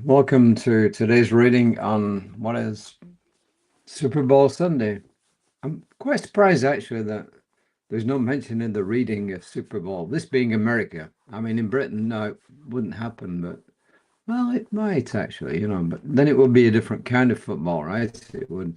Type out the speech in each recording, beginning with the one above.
Welcome to today's reading on what is Super Bowl Sunday. I'm quite surprised actually that there's no mention in the reading of Super Bowl, this being America. I mean, in Britain, no, it wouldn't happen, but well, it might actually, but then it would be a different kind of football, right? It would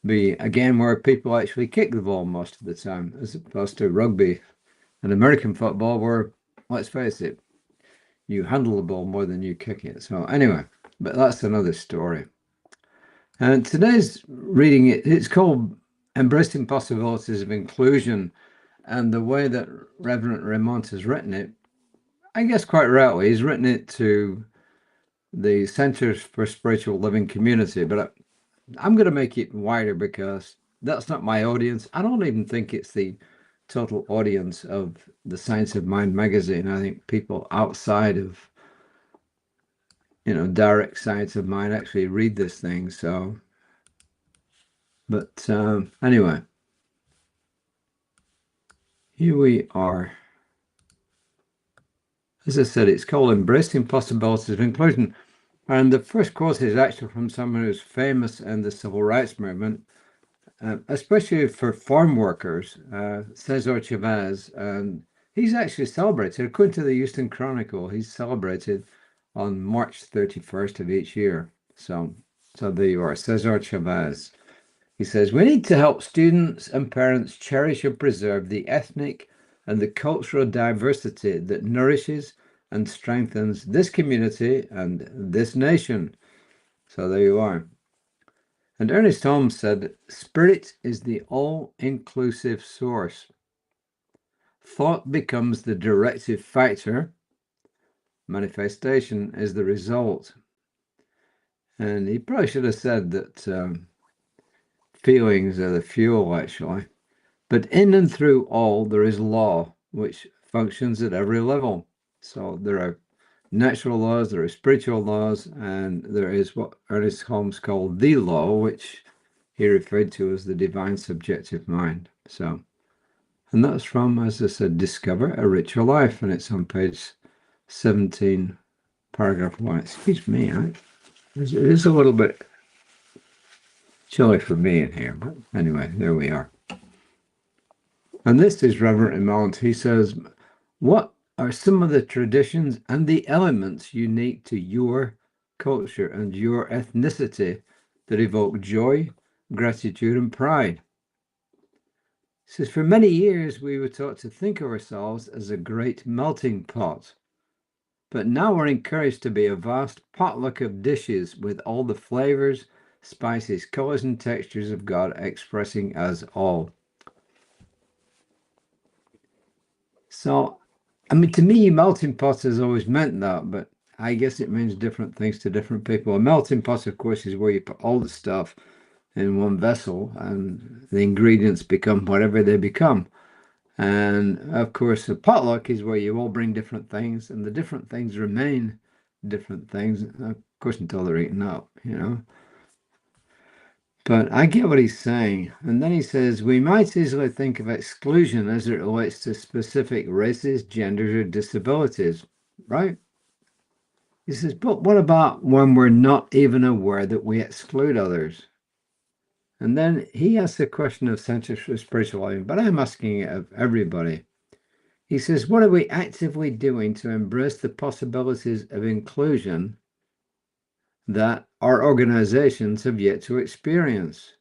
be, again, where people actually kick the ball most of the time, as opposed to rugby and American football, where, let's face it, you handle the ball more than you kick it. So anyway, but that's another story. And today's reading, it's called Embracing Possibilities of Inclusion. And the way that Reverend Raymont has written it, I guess quite rightly, he's written it to the Centers for Spiritual Living community. But I'm going to make it wider because that's not my audience. I don't even think it's the total audience of the Science of Mind magazine. I think people outside of direct Science of Mind actually read this thing. So, but anyway, here we are. As I said, it's called Embracing Possibilities of Inclusion. And the first quote is actually from someone who's famous in the civil rights movement, especially for farm workers, Cesar Chavez. And he's actually celebrated, according to the Houston Chronicle, he's celebrated on March 31st of each year. So there you are, Cesar Chavez. He says, we need to help students and parents cherish and preserve the ethnic and the cultural diversity that nourishes and strengthens this community and this nation. So there you are. And Ernest Holmes said, spirit is the all-inclusive source. Thought becomes the directive factor. Manifestation is the result. And he probably should have said that feelings are the fuel, actually. But in and through all, there is law, which functions at every level. So there are natural laws, there are spiritual laws, and there is what Ernest Holmes called the law, which he referred to as the divine subjective mind. So, and that's from, as I said, Discover a Richer Life, and it's on page 17, paragraph 1. Excuse me, it is a little bit chilly for me in here, but anyway, there we are. And this is Reverend Raymont. He says, what are some of the traditions and the elements unique to your culture and your ethnicity that evoke joy, gratitude, and pride? He says, for many years, we were taught to think of ourselves as a great melting pot. But now we're encouraged to be a vast potluck of dishes with all the flavors, spices, colors, and textures of God expressing us all. So, I mean, to me, melting pot has always meant that, but I guess it means different things to different people. A melting pot, of course, is where you put all the stuff in one vessel and the ingredients become whatever they become. And of course, a potluck is where you all bring different things, and the different things remain different things, of course, until they're eaten up, But I get what he's saying. And then he says, we might easily think of exclusion as it relates to specific races, genders, or disabilities, right? He says, but what about when we're not even aware that we exclude others? And then he asks the question of Centers for Spirituality, but I'm asking it of everybody. He says, what are we actively doing to embrace the possibilities of inclusion that our organizations have yet to experience?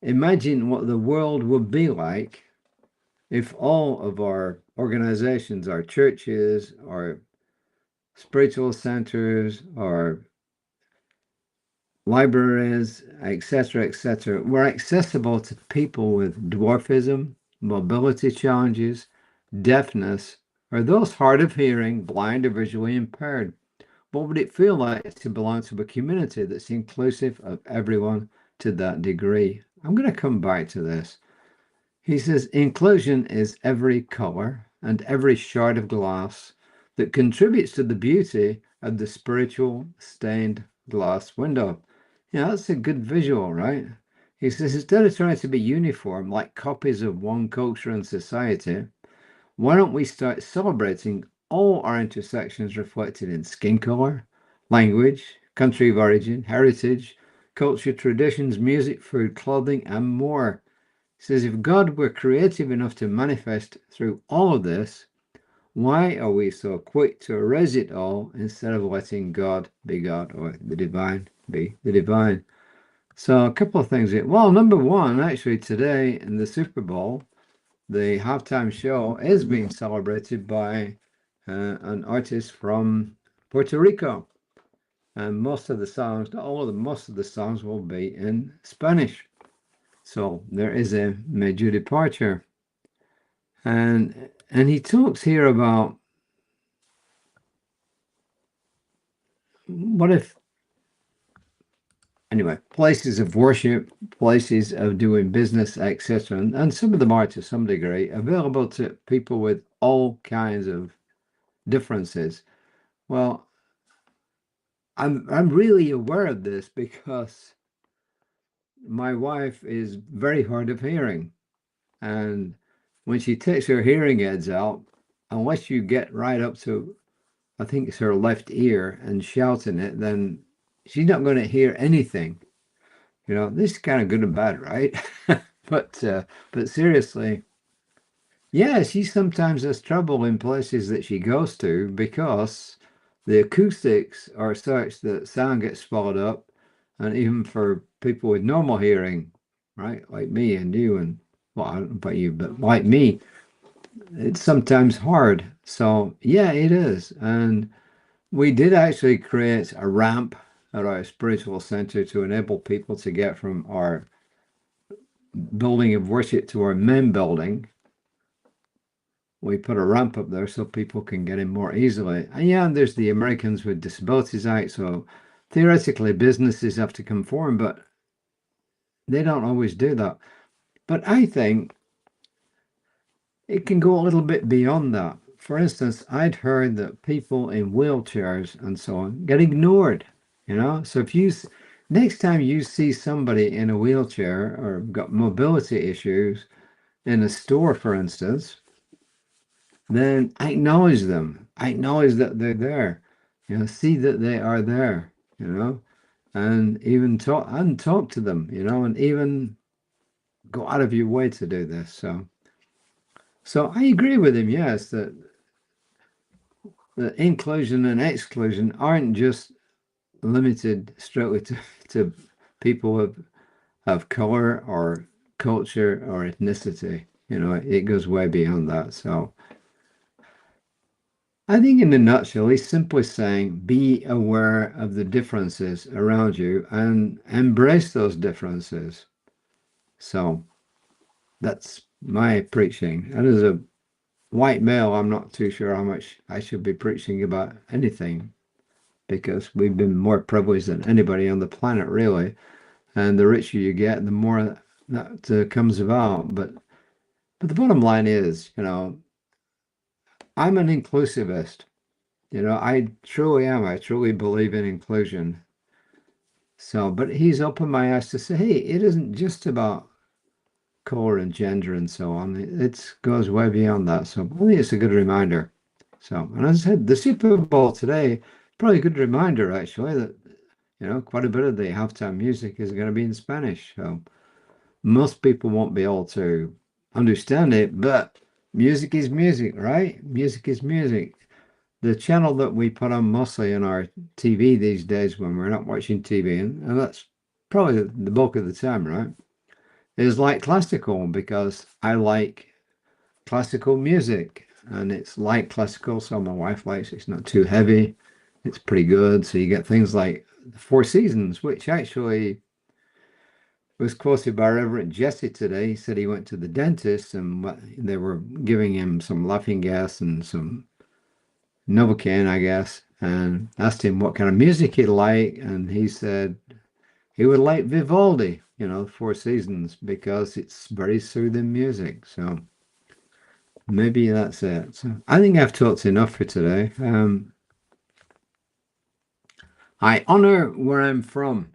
Imagine what the world would be like if all of our organizations, our churches, our spiritual centers, our libraries, etc., were accessible to people with dwarfism, mobility challenges, deafness, or those hard of hearing, blind, or visually impaired. What would it feel like to belong to a community that's inclusive of everyone to that degree? I'm going to come back to this. He says, inclusion is every color and every shard of glass that contributes to the beauty of the spiritual stained glass window. Yeah, that's a good visual, right? He says, instead of trying to be uniform like copies of one culture and society, why don't we start celebrating all our intersections reflected in skin color, language, country of origin, heritage, culture, traditions, music, food, clothing, and more. He says, if God were creative enough to manifest through all of this, why are we so quick to erase it all instead of letting God be God, or the divine be the divine? So a couple of things here. Well, number one, actually today in the Super Bowl, the halftime show is being celebrated by an artist from Puerto Rico. And most of the songs, not all of them, most of the songs will be in Spanish. So there is a major departure. And he talks here about what if, anyway, places of worship, places of doing business, etc. And some of them are to some degree available to people with all kinds of differences. Well, I'm really aware of this because my wife is very hard of hearing. And when she takes her hearing aids out, unless you get right up to, I think it's her left ear, and shouting it, then she's not going to hear anything. You know, this is kind of good and bad, right? But seriously, yeah, she sometimes has trouble in places that she goes to because the acoustics are such that sound gets swallowed up, and even for people with normal hearing, right, like me and you, and well, I don't know about you, but like me, it's sometimes hard. So yeah, it is. And we did actually create a ramp at our spiritual center to enable people to get from our building of worship to our main building. We put a ramp up there so people can get in more easily. And yeah, and there's the Americans with Disabilities Act, so theoretically businesses have to conform, but they don't always do that. But I think it can go a little bit beyond that. For instance, I'd heard that people in wheelchairs and so on get ignored, you know? So if you, next time you see somebody in a wheelchair or got mobility issues in a store, for instance, then acknowledge them. Acknowledge that they're there. You know, see that they are there, you know, and even talk to them, you know, and even go out of your way to do this. So I agree with him, yes, that inclusion and exclusion aren't just limited strictly to people of color or culture or ethnicity. You know, it goes way beyond that. So I think in a nutshell, he's simply saying be aware of the differences around you and embrace those differences. So that's my preaching. And as a white male, I'm not too sure how much I should be preaching about anything because we've been more privileged than anybody on the planet, really. And the richer you get, the more that comes about. But the bottom line is, you know, I'm an inclusivist. You know, I truly am. I truly believe in inclusion. So, but he's opened my eyes to say, hey, it isn't just about color and gender and so on. It goes way beyond that. So I think it's a good reminder. So, and as I said, the Super Bowl today, probably a good reminder actually that, you know, quite a bit of the halftime music is going to be in Spanish. So most people won't be able to understand it, but music is music, right? Music is music. The channel that we put on mostly on our TV these days when we're not watching TV, and that's probably the bulk of the time, right, is like classical because I like classical music and it's light classical, so my wife likes it. It's not too heavy. It's pretty good. So you get things like the Four Seasons, which actually was quoted by Reverend Jesse today. He said he went to the dentist and they were giving him some laughing gas and some Novocaine, I guess, and asked him what kind of music he'd like. And he said he would like Vivaldi, you know, Four Seasons, because it's very soothing music. So maybe that's it. So I think I've talked enough for today. I honor where I'm from,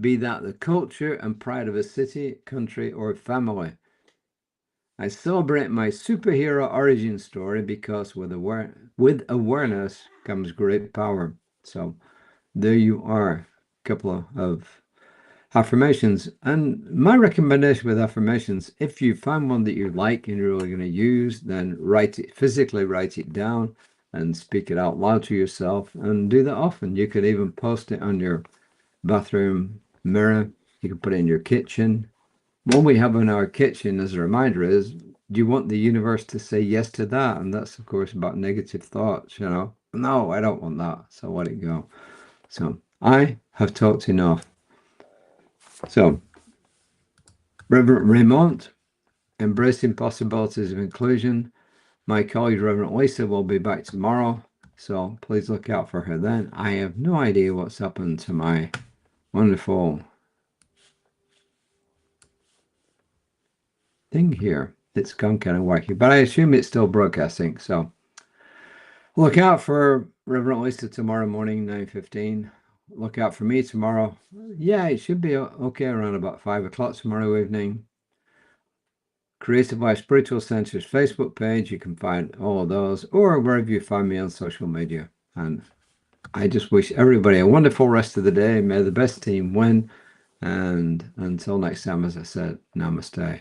be that the culture and pride of a city, country, or family. I celebrate my superhero origin story because with awareness comes great power. So there you are, a couple of affirmations. And my recommendation with affirmations, if you find one that you like and you're really going to use, then physically write it down and speak it out loud to yourself, and do that often. You could even post it on your bathroom mirror. You can put it in your kitchen. What we have in our kitchen as a reminder is, do you want the universe to say yes to that? And that's, of course, about negative thoughts, No, I don't want that. So let it go. So I have talked enough. So, Reverend Raymont, embracing possibilities of inclusion. My colleague, Reverend Lisa, will be back tomorrow. So please look out for her then. I have no idea what's happened to my wonderful thing here. It's gone kind of wacky, but I assume it's still broadcasting. So look out for Reverend Lisa tomorrow morning, 9:15. Look out for me tomorrow. Yeah, it should be okay around about 5 o'clock tomorrow evening. Created by Spiritual Center's Facebook page. You can find all of those, or wherever you find me on social media. And I just wish everybody a wonderful rest of the day. May the best team win. And until next time, as I said, namaste.